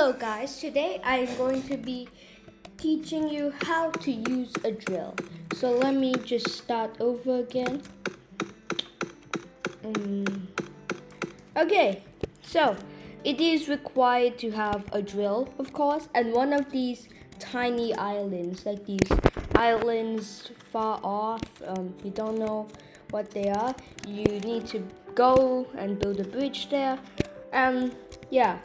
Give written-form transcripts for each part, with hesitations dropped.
Hello guys, today I'm going to be teaching you how to use a drill. So let me just start over again. Okay, so it is required to have a drill, of course, and one of these tiny islands, like these islands far off, you don't know what they are. You need to go and build a bridge there, and yeah,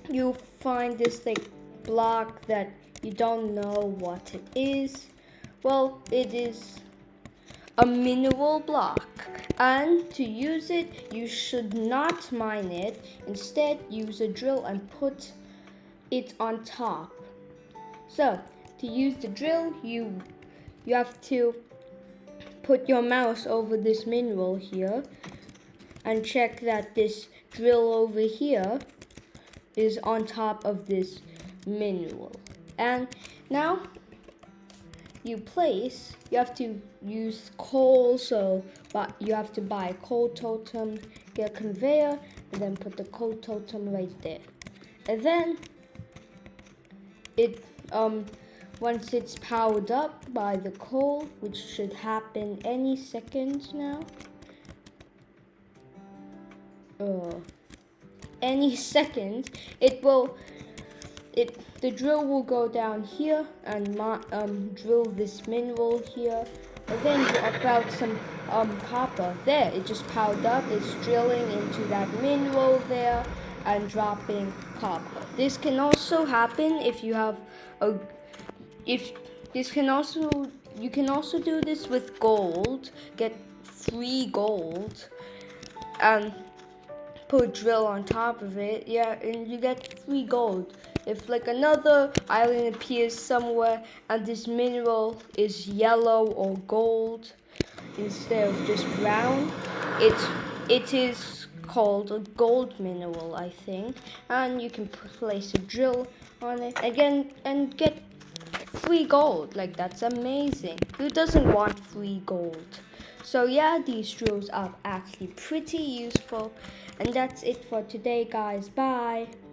you find this like block that you don't know what it is. Well, it is a mineral block, and to use it you should not mine it. Instead, use a drill and put it on top. So to use the drill, you have to put your mouse over this mineral here and check that this drill over here is on top of this mineral. And now you have to use coal, but you have to buy a coal totem, get a conveyor, and then put the coal totem right there. And then once it's powered up by the coal, which should happen any second now. Any second, the drill will go down here and drill this mineral here, and then drop out some copper. There, it just powered up. It's drilling into that mineral there and dropping copper. This can also happen if you have you can also do this with gold. Get free gold and put a drill on top of it, and you get free gold. If like another island appears somewhere and this mineral is yellow or gold instead of just brown, it is called a gold mineral, I think, and you can place a drill on it again and get free gold. Like, that's amazing. Who doesn't want free gold? So yeah, these drills are actually pretty useful. And that's it for today, guys. Bye.